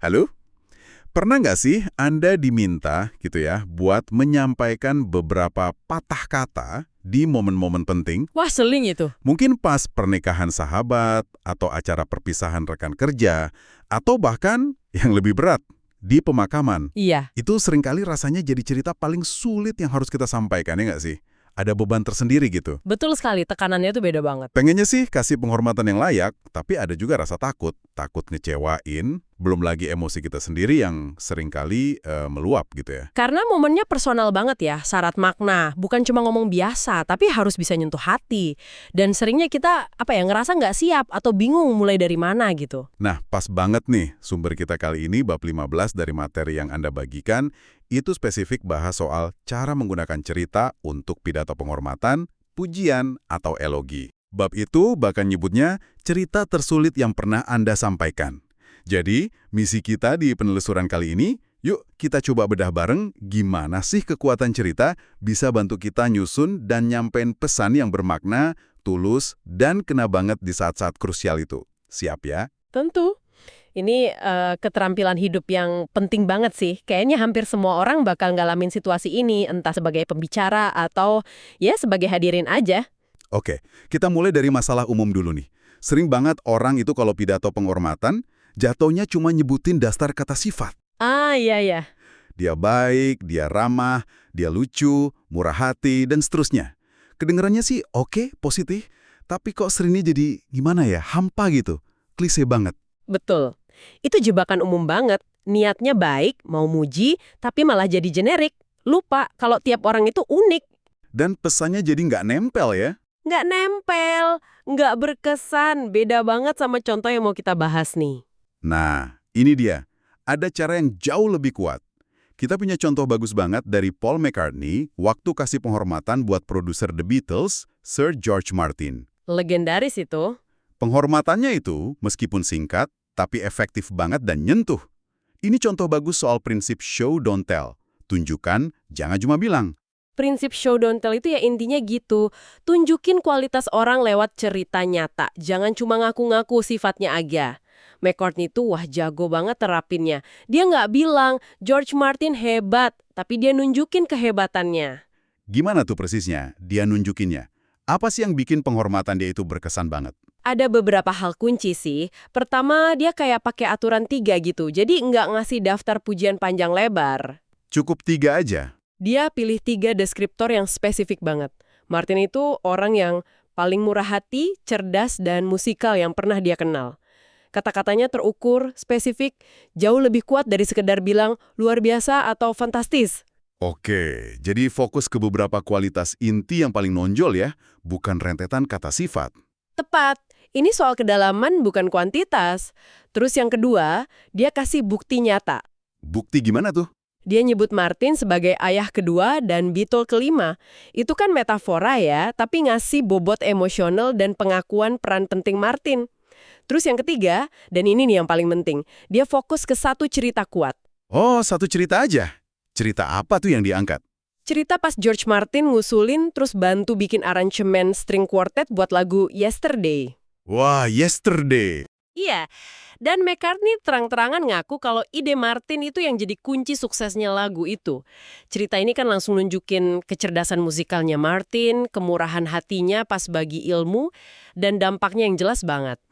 Halo? Pernah nggak sih Anda diminta gitu ya buat menyampaikan beberapa patah kata di momen-momen penting? Wah, seling itu. Mungkin pas pernikahan sahabat, atau acara perpisahan rekan kerja, atau bahkan yang lebih berat, di pemakaman. Iya, Itu seringkali rasanya jadi cerita paling sulit yang harus kita sampaikan, ya nggak sih? Ada beban tersendiri gitu. betul sekali. Tekanannya tuh beda banget. Pengennya sih kasih penghormatan yang layak, tapi ada juga rasa takut. Takut ngecewain, belum lagi emosi kita sendiri yang seringkali meluap gitu ya. Karena momennya personal banget ya, syarat makna. Bukan cuma ngomong biasa, tapi harus bisa nyentuh hati. Dan seringnya kita, ngerasa nggak siap atau bingung mulai dari mana gitu. Nah, pas banget nih sumber kita kali ini bab 15 dari materi yang Anda bagikan, itu spesifik bahas soal cara menggunakan cerita untuk pidato penghormatan, pujian, atau elogi. Bab itu bahkan nyebutnya cerita tersulit yang pernah Anda sampaikan. Jadi, misi kita di penelusuran kali ini, yuk kita coba bedah bareng gimana sih kekuatan cerita bisa bantu kita nyusun dan nyampein pesan yang bermakna, tulus, dan kena banget di saat-saat krusial itu. Siap ya? Tentu. Ini keterampilan hidup yang penting banget sih. Kayaknya hampir semua orang bakal ngalamin situasi ini, entah sebagai pembicara atau ya sebagai hadirin aja. Oke, kita mulai dari masalah umum dulu nih. Sering banget orang itu kalau pidato penghormatan, jatuhnya cuma nyebutin dasar kata sifat. Ah, iya, iya. Dia baik, dia ramah, dia lucu, murah hati, dan seterusnya. Kedengarannya sih oke, positif, tapi kok seringnya jadi gimana ya, hampa gitu. Klise banget. Betul. Itu jebakan umum banget. Niatnya baik, mau muji, tapi malah jadi generik. Lupa kalau tiap orang itu unik. Dan pesannya jadi nggak nempel ya. Nggak nempel, nggak berkesan. Beda banget sama contoh yang mau kita bahas nih. Nah, ini dia. Ada cara yang jauh lebih kuat. Kita punya contoh bagus banget dari Paul McCartney waktu kasih penghormatan buat produser The Beatles, Sir George Martin. Legendaris itu. Penghormatannya itu, meskipun singkat, tapi efektif banget dan nyentuh. Ini contoh bagus soal prinsip show don't tell. Tunjukkan, jangan cuma bilang. Prinsip show don't tell itu ya intinya gitu. Tunjukin kualitas orang lewat cerita nyata. Jangan cuma ngaku-ngaku sifatnya aja. McCartney itu wah jago banget terapinnya. Dia nggak bilang, George Martin hebat, tapi dia nunjukin kehebatannya. Gimana tuh persisnya? Dia nunjukinnya. Apa sih yang bikin penghormatan dia itu berkesan banget? Ada beberapa hal kunci sih. Pertama, dia kayak pakai aturan 3 gitu. Jadi nggak ngasih daftar pujian panjang lebar. Cukup 3 aja. Dia pilih 3 deskriptor yang spesifik banget. Martin itu orang yang paling murah hati, cerdas, dan musikal yang pernah dia kenal. Kata-katanya terukur, spesifik, jauh lebih kuat dari sekedar bilang luar biasa atau fantastis. Oke, jadi fokus ke beberapa kualitas inti yang paling nonjol ya, bukan rentetan kata sifat. Tepat, ini soal kedalaman bukan kuantitas. Terus yang kedua, dia kasih bukti nyata. Bukti gimana tuh? Dia nyebut Martin sebagai ayah kedua dan Beatle kelima. Itu kan metafora ya, tapi ngasih bobot emosional dan pengakuan peran penting Martin. Terus yang ketiga, dan ini nih yang paling penting, dia fokus ke satu cerita kuat. Oh, satu cerita aja. Cerita apa tuh yang diangkat? Cerita pas George Martin ngusulin terus bantu bikin aransemen string quartet buat lagu Yesterday. Wah, Yesterday. Iya, dan McCartney terang-terangan ngaku kalau ide Martin itu yang jadi kunci suksesnya lagu itu. Cerita ini kan langsung nunjukin kecerdasan musikalnya Martin, kemurahan hatinya pas bagi ilmu, dan dampaknya yang jelas banget.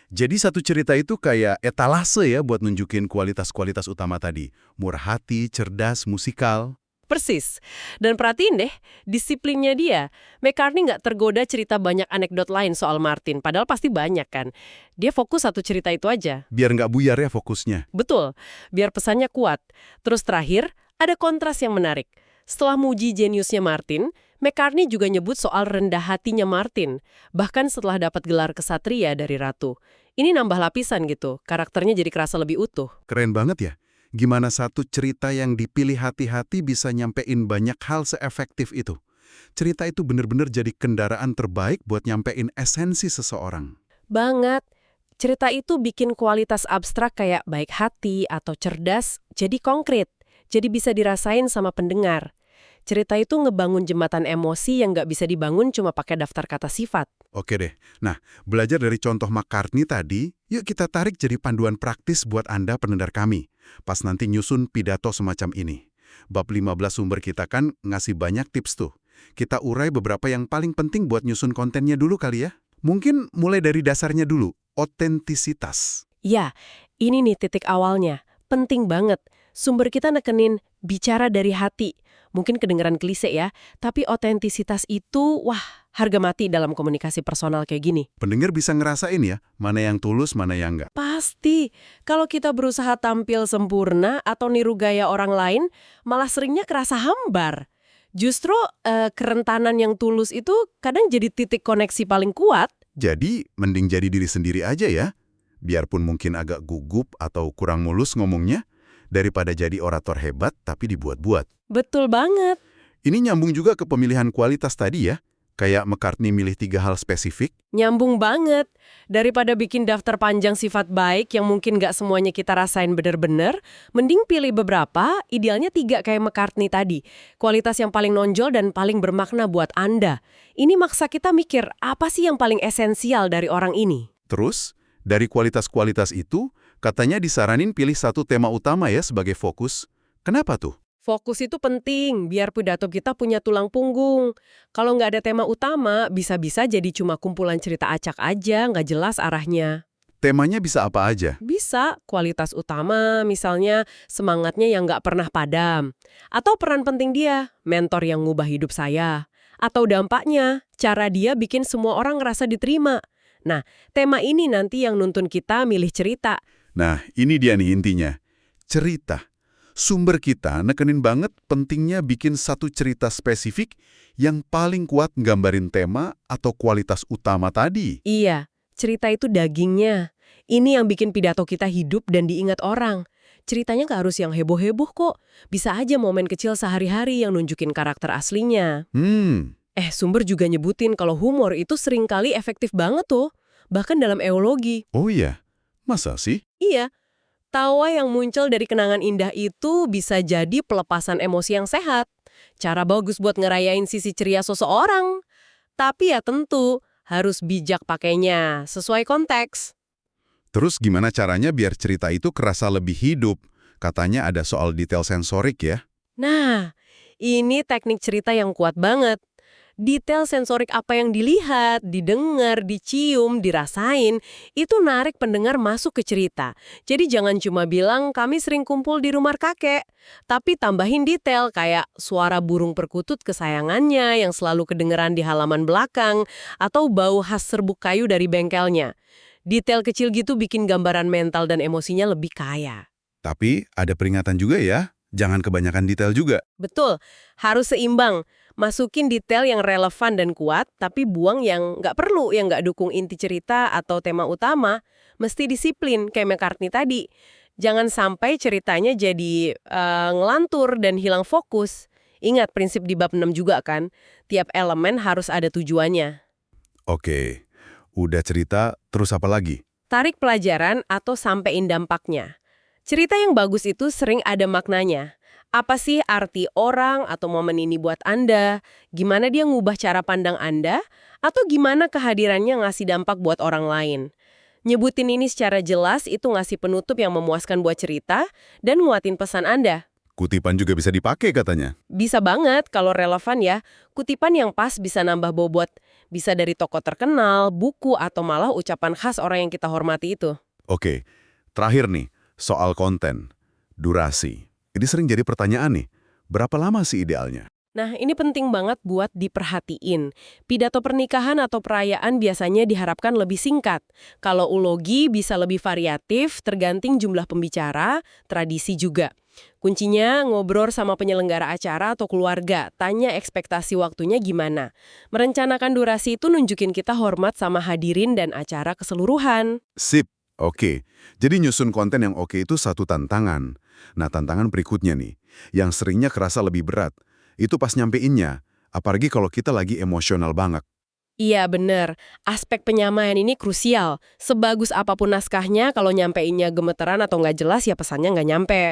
Jadi satu cerita itu kayak etalase ya buat nunjukin kualitas-kualitas utama tadi. Murah hati, cerdas, musikal. Persis. Dan perhatiin deh, disiplinnya dia. McCartney nggak tergoda cerita banyak anekdot lain soal Martin, padahal pasti banyak kan. Dia fokus satu cerita itu aja. Biar nggak buyar ya fokusnya. Betul, biar pesannya kuat. Terus terakhir, ada kontras yang menarik. Setelah muji jeniusnya Martin, McCartney juga nyebut soal rendah hatinya Martin. Bahkan setelah dapat gelar kesatria dari Ratu. Ini nambah lapisan gitu, karakternya jadi kerasa lebih utuh. Keren banget ya. Gimana satu cerita yang dipilih hati-hati bisa nyampein banyak hal seefektif itu. Cerita itu benar-benar jadi kendaraan terbaik buat nyampein esensi seseorang. Banget. Cerita itu bikin kualitas abstrak kayak baik hati atau cerdas jadi konkret. Jadi bisa dirasain sama pendengar. Cerita itu ngebangun jembatan emosi yang nggak bisa dibangun cuma pakai daftar kata sifat. Oke deh. Nah, belajar dari contoh McCartney tadi, yuk kita tarik jadi panduan praktis buat Anda pendengar kami. Pas nanti nyusun pidato semacam ini. Bab 15 sumber kita kan ngasih banyak tips tuh. Kita urai beberapa yang paling penting buat nyusun kontennya dulu kali ya. Mungkin mulai dari dasarnya dulu, otentisitas. Ya, ini nih titik awalnya. Penting banget. Sumber kita nekenin bicara dari hati. Mungkin kedengeran klise ya, tapi otentisitas itu, wah, harga mati dalam komunikasi personal kayak gini. Pendengar bisa ngerasain ya, mana yang tulus, mana yang enggak. Pasti, kalau kita berusaha tampil sempurna atau niru gaya orang lain, malah seringnya kerasa hambar. Justru kerentanan yang tulus itu kadang jadi titik koneksi paling kuat. Jadi, mending jadi diri sendiri aja ya. Biarpun mungkin agak gugup atau kurang mulus ngomongnya, daripada jadi orator hebat tapi dibuat-buat. Betul banget. Ini nyambung juga ke pemilihan kualitas tadi ya. Kayak McCartney milih 3 hal spesifik. Nyambung banget. Daripada bikin daftar panjang sifat baik yang mungkin nggak semuanya kita rasain bener-bener, mending pilih beberapa, idealnya 3 kayak McCartney tadi. Kualitas yang paling nonjol dan paling bermakna buat Anda. Ini maksa kita mikir, apa sih yang paling esensial dari orang ini? Terus, dari kualitas-kualitas itu, katanya disaranin pilih 1 tema utama ya sebagai fokus. Kenapa tuh? Fokus itu penting, biar pidato kita punya tulang punggung. Kalau nggak ada tema utama, bisa-bisa jadi cuma kumpulan cerita acak aja, nggak jelas arahnya. Temanya bisa apa aja? Bisa, kualitas utama, misalnya semangatnya yang nggak pernah padam. Atau peran penting dia, mentor yang ngubah hidup saya. Atau dampaknya, cara dia bikin semua orang ngerasa diterima. Nah, tema ini nanti yang nuntun kita milih cerita. Nah, ini dia nih intinya. Cerita. Sumber kita nekenin banget pentingnya bikin 1 cerita spesifik yang paling kuat nggambarin tema atau kualitas utama tadi. Iya, cerita itu dagingnya. Ini yang bikin pidato kita hidup dan diingat orang. Ceritanya nggak harus yang heboh-heboh kok. Bisa aja momen kecil sehari-hari yang nunjukin karakter aslinya. Sumber juga nyebutin kalau humor itu seringkali efektif banget tuh. Bahkan dalam eologi. Oh iya? Masa sih? Iya. Tawa yang muncul dari kenangan indah itu bisa jadi pelepasan emosi yang sehat. Cara bagus buat ngerayain sisi ceria seseorang. Tapi ya tentu, harus bijak pakainya, sesuai konteks. Terus gimana caranya biar cerita itu kerasa lebih hidup? Katanya ada soal detail sensorik ya? Nah, ini teknik cerita yang kuat banget. Detail sensorik apa yang dilihat, didengar, dicium, dirasain, itu narik pendengar masuk ke cerita. Jadi jangan cuma bilang kami sering kumpul di rumah kakek, tapi tambahin detail kayak suara burung perkutut kesayangannya yang selalu kedengeran di halaman belakang, atau bau khas serbuk kayu dari bengkelnya. Detail kecil gitu bikin gambaran mental dan emosinya lebih kaya. Tapi ada peringatan juga ya, jangan kebanyakan detail juga. Betul, harus seimbang. Masukin detail yang relevan dan kuat, tapi buang yang nggak perlu, yang nggak dukung inti cerita atau tema utama. Mesti disiplin, kayak McCartney tadi. Jangan sampai ceritanya jadi ngelantur dan hilang fokus. Ingat prinsip di bab 6 juga kan, tiap elemen harus ada tujuannya. Oke, udah cerita, terus apa lagi? Tarik pelajaran atau sampein dampaknya. Cerita yang bagus itu sering ada maknanya. Apa sih arti orang atau momen ini buat Anda? Gimana dia ngubah cara pandang Anda? Atau gimana kehadirannya ngasih dampak buat orang lain? Nyebutin ini secara jelas itu ngasih penutup yang memuaskan buat cerita dan nguatin pesan Anda. Kutipan juga bisa dipakai katanya. Bisa banget kalau relevan ya. Kutipan yang pas bisa nambah bobot. Bisa dari tokoh terkenal, buku, atau malah ucapan khas orang yang kita hormati itu. Oke, terakhir nih, soal konten, durasi. Ini sering jadi pertanyaan nih, berapa lama sih idealnya? Nah, ini penting banget buat diperhatiin. Pidato pernikahan atau perayaan biasanya diharapkan lebih singkat. Kalau ulogi bisa lebih variatif, tergantung jumlah pembicara, tradisi juga. Kuncinya ngobrol sama penyelenggara acara atau keluarga, tanya ekspektasi waktunya gimana. Merencanakan durasi itu nunjukin kita hormat sama hadirin dan acara keseluruhan. Sip, oke. Jadi nyusun konten yang oke itu 1 tantangan. Nah, tantangan berikutnya nih, yang seringnya kerasa lebih berat, itu pas nyampeinnya, apalagi kalau kita lagi emosional banget. Iya, bener. Aspek penyamaian ini krusial. Sebagus apapun naskahnya, kalau nyampeinnya gemeteran atau nggak jelas, ya pesannya nggak nyampe.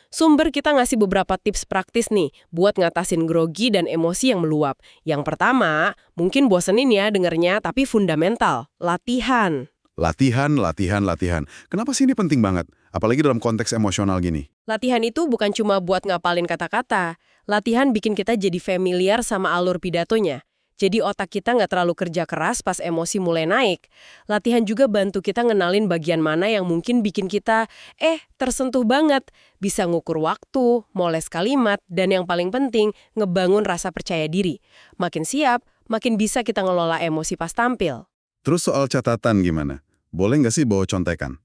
Sumber kita ngasih beberapa tips praktis nih, buat ngatasin grogi dan emosi yang meluap. Yang pertama, mungkin bosenin ya dengernya, tapi fundamental. Latihan. Latihan, latihan, latihan. Kenapa sih ini penting banget? Apalagi dalam konteks emosional gini. Latihan itu bukan cuma buat ngapalin kata-kata. Latihan bikin kita jadi familiar sama alur pidatonya. Jadi otak kita nggak terlalu kerja keras pas emosi mulai naik. Latihan juga bantu kita ngenalin bagian mana yang mungkin bikin kita, tersentuh banget. Bisa ngukur waktu, moles kalimat, dan yang paling penting, ngebangun rasa percaya diri. Makin siap, makin bisa kita ngelola emosi pas tampil. Terus soal catatan gimana? Boleh nggak sih bawa contekan?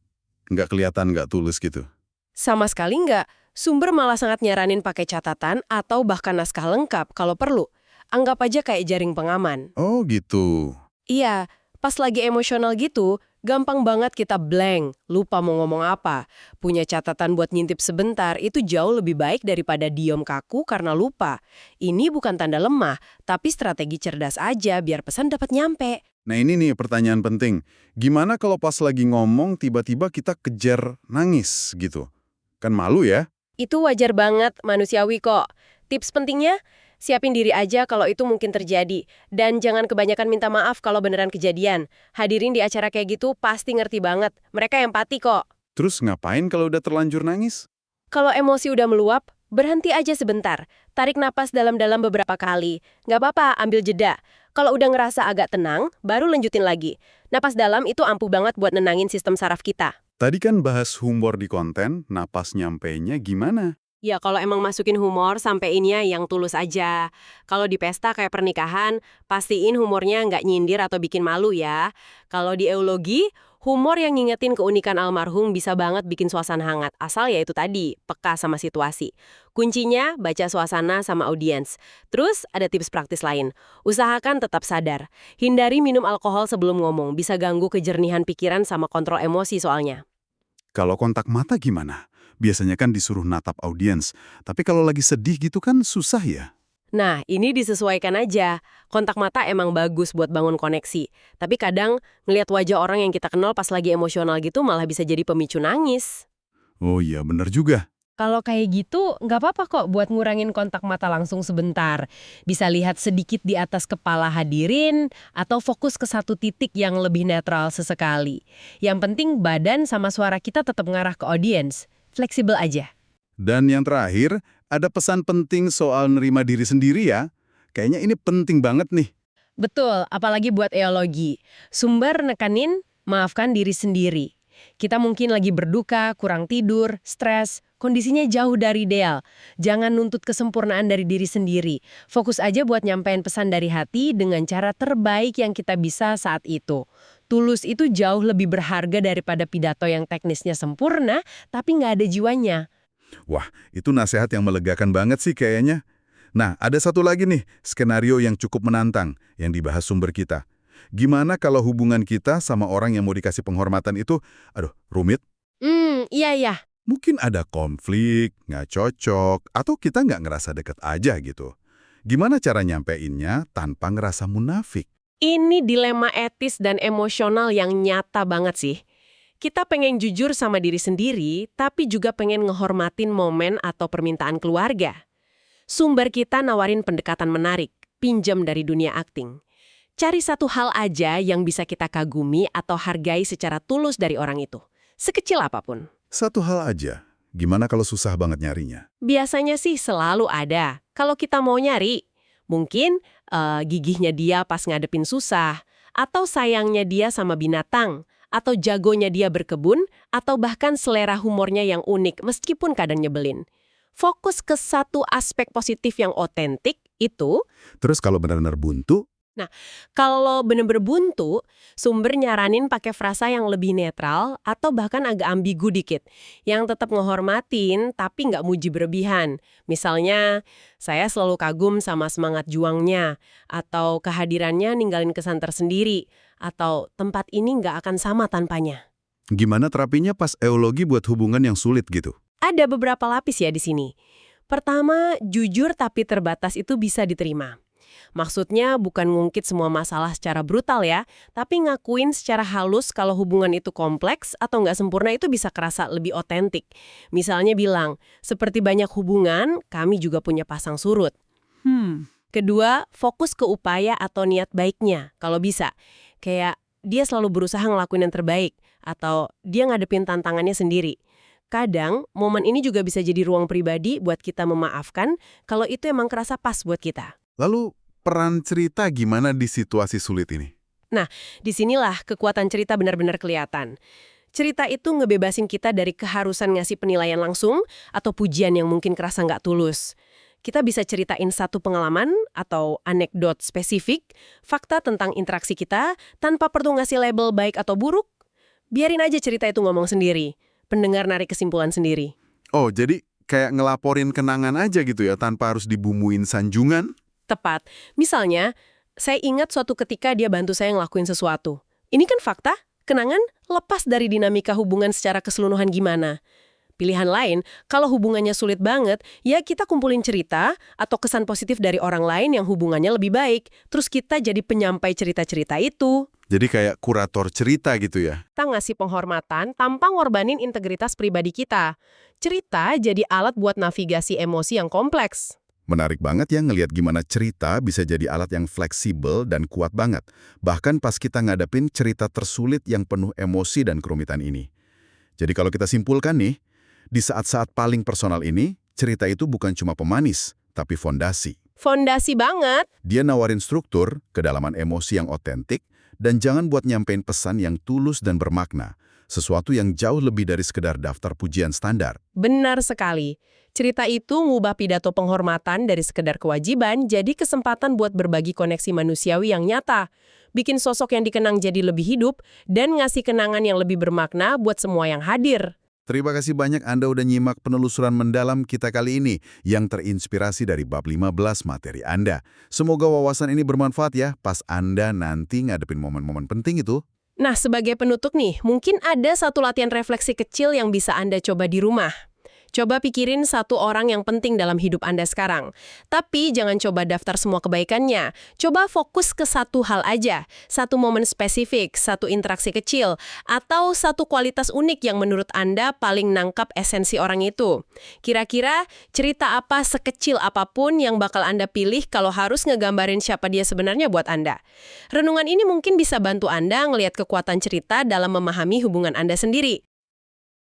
Nggak kelihatan nggak tulus gitu. Sama sekali nggak. Sumber malah sangat nyaranin pakai catatan atau bahkan naskah lengkap kalau perlu. Anggap aja kayak jaring pengaman. Oh gitu. Iya, pas lagi emosional gitu, gampang banget kita blank, lupa mau ngomong apa. Punya catatan buat ngintip sebentar itu jauh lebih baik daripada diem kaku karena lupa. Ini bukan tanda lemah, tapi strategi cerdas aja biar pesan dapat nyampe. Nah ini nih pertanyaan penting. Gimana kalau pas lagi ngomong tiba-tiba kita kejar nangis gitu? Kan malu ya? Itu wajar banget, manusiawi kok. Tips pentingnya, siapin diri aja kalau itu mungkin terjadi. Dan jangan kebanyakan minta maaf kalau beneran kejadian. Hadirin di acara kayak gitu pasti ngerti banget. Mereka empati kok. Terus ngapain kalau udah terlanjur nangis? Kalau emosi udah meluap, berhenti aja sebentar. Tarik napas dalam-dalam beberapa kali. Nggak apa-apa, ambil jeda. Kalau udah ngerasa agak tenang, baru lanjutin lagi. Napas dalam itu ampuh banget buat nenangin sistem saraf kita. Tadi kan bahas humor di konten, napas nyampainya gimana? Ya, kalau emang masukin humor, sampeinnya yang tulus aja. Kalau di pesta kayak pernikahan, pastiin humornya nggak nyindir atau bikin malu ya. Kalau di eulogi, humor yang ngingetin keunikan almarhum bisa banget bikin suasana hangat. Asal ya itu tadi, peka sama situasi. Kuncinya, baca suasana sama audiens. Terus, ada tips praktis lain. Usahakan tetap sadar. Hindari minum alkohol sebelum ngomong, bisa ganggu kejernihan pikiran sama kontrol emosi soalnya. Kalau kontak mata gimana? Biasanya kan disuruh natap audiens, tapi kalau lagi sedih gitu kan susah ya? Nah, ini disesuaikan aja. Kontak mata emang bagus buat bangun koneksi. Tapi kadang, ngelihat wajah orang yang kita kenal pas lagi emosional gitu malah bisa jadi pemicu nangis. Oh iya, bener juga. Kalau kayak gitu, nggak apa-apa kok buat ngurangin kontak mata langsung sebentar. Bisa lihat sedikit di atas kepala hadirin, atau fokus ke satu titik yang lebih netral sesekali. Yang penting badan sama suara kita tetap ngarah ke audiens. Fleksibel aja. Dan yang terakhir, ada pesan penting soal nerima diri sendiri ya. Kayaknya ini penting banget nih. Betul, apalagi buat eologi. Sumber nekanin, maafkan diri sendiri. Kita mungkin lagi berduka, kurang tidur, stres, kondisinya jauh dari ideal. Jangan nuntut kesempurnaan dari diri sendiri. Fokus aja buat nyampein pesan dari hati dengan cara terbaik yang kita bisa saat itu. Tulus itu jauh lebih berharga daripada pidato yang teknisnya sempurna, tapi nggak ada jiwanya. Wah, itu nasihat yang melegakan banget sih kayaknya. Nah, ada satu lagi nih, skenario yang cukup menantang, yang dibahas sumber kita. Gimana kalau hubungan kita sama orang yang mau dikasih penghormatan itu, rumit? Iya. Mungkin ada konflik, nggak cocok, atau kita nggak ngerasa deket aja gitu. Gimana cara nyampeinnya tanpa ngerasa munafik? Ini dilema etis dan emosional yang nyata banget sih. Kita pengen jujur sama diri sendiri, tapi juga pengen ngehormatin momen atau permintaan keluarga. Sumber kita nawarin pendekatan menarik, pinjam dari dunia akting. Cari satu hal aja yang bisa kita kagumi atau hargai secara tulus dari orang itu. Sekecil apapun. Satu hal aja. Gimana kalau susah banget nyarinya? Biasanya sih selalu ada. Kalau kita mau nyari, mungkin gigihnya dia pas ngadepin susah, atau sayangnya dia sama binatang, atau jagonya dia berkebun, atau bahkan selera humornya yang unik meskipun kadang nyebelin. Fokus ke satu aspek positif yang otentik itu. Terus kalau benar-benar buntu? Nah, kalau bener-bener buntu, sumber nyaranin pakai frasa yang lebih netral atau bahkan agak ambigu dikit, yang tetap ngehormatin tapi nggak muji berlebihan. Misalnya, saya selalu kagum sama semangat juangnya, atau kehadirannya ninggalin kesan tersendiri, atau tempat ini nggak akan sama tanpanya. Gimana terapinya pas eulogi buat hubungan yang sulit gitu? Ada beberapa lapis ya di sini. Pertama, jujur tapi terbatas itu bisa diterima. Maksudnya bukan ngungkit semua masalah secara brutal ya, tapi ngakuin secara halus kalau hubungan itu kompleks atau nggak sempurna itu bisa kerasa lebih otentik. Misalnya bilang, seperti banyak hubungan, kami juga punya pasang surut. Kedua, fokus ke upaya atau niat baiknya, kalau bisa. Kayak dia selalu berusaha ngelakuin yang terbaik, atau dia ngadepin tantangannya sendiri. Kadang, momen ini juga bisa jadi ruang pribadi buat kita memaafkan kalau itu emang kerasa pas buat kita. Lalu, peran cerita gimana di situasi sulit ini? Disinilah kekuatan cerita benar-benar kelihatan. Cerita itu ngebebasin kita dari keharusan ngasih penilaian langsung atau pujian yang mungkin kerasa nggak tulus. Kita bisa ceritain satu pengalaman atau anekdot spesifik, fakta tentang interaksi kita, tanpa perlu ngasih label baik atau buruk. Biarin aja cerita itu ngomong sendiri. Pendengar narik kesimpulan sendiri. Oh, jadi kayak ngelaporin kenangan aja gitu ya, tanpa harus dibumbuin sanjungan? Tepat. Misalnya, saya ingat suatu ketika dia bantu saya ngelakuin sesuatu. Ini kan fakta, kenangan lepas dari dinamika hubungan secara keseluruhan gimana. Pilihan lain, kalau hubungannya sulit banget, ya kita kumpulin cerita atau kesan positif dari orang lain yang hubungannya lebih baik. Terus kita jadi penyampai cerita-cerita itu. Jadi kayak kurator cerita gitu ya? Kita ngasih penghormatan tanpa ngorbanin integritas pribadi kita. Cerita jadi alat buat navigasi emosi yang kompleks. Menarik banget ya ngelihat gimana cerita bisa jadi alat yang fleksibel dan kuat banget. Bahkan pas kita ngadepin cerita tersulit yang penuh emosi dan kerumitan ini. Jadi kalau kita simpulkan nih, di saat-saat paling personal ini, cerita itu bukan cuma pemanis, tapi fondasi. Fondasi banget. Dia nawarin struktur, kedalaman emosi yang otentik, dan jangan buat nyampein pesan yang tulus dan bermakna. Sesuatu yang jauh lebih dari sekedar daftar pujian standar. Benar sekali. Cerita itu ngubah pidato penghormatan dari sekedar kewajiban jadi kesempatan buat berbagi koneksi manusiawi yang nyata. Bikin sosok yang dikenang jadi lebih hidup, dan ngasih kenangan yang lebih bermakna buat semua yang hadir. Terima kasih banyak Anda udah nyimak penelusuran mendalam kita kali ini yang terinspirasi dari bab 15 materi Anda. Semoga wawasan ini bermanfaat ya pas Anda nanti ngadepin momen-momen penting itu. Nah, sebagai penutup nih, mungkin ada satu latihan refleksi kecil yang bisa Anda coba di rumah. Coba pikirin satu orang yang penting dalam hidup Anda sekarang. Tapi jangan coba daftar semua kebaikannya. Coba fokus ke satu hal aja. Satu momen spesifik, satu interaksi kecil, atau satu kualitas unik yang menurut Anda paling nangkap esensi orang itu. Kira-kira cerita apa sekecil apapun yang bakal Anda pilih kalau harus ngegambarin siapa dia sebenarnya buat Anda. Renungan ini mungkin bisa bantu Anda ngelihat kekuatan cerita dalam memahami hubungan Anda sendiri.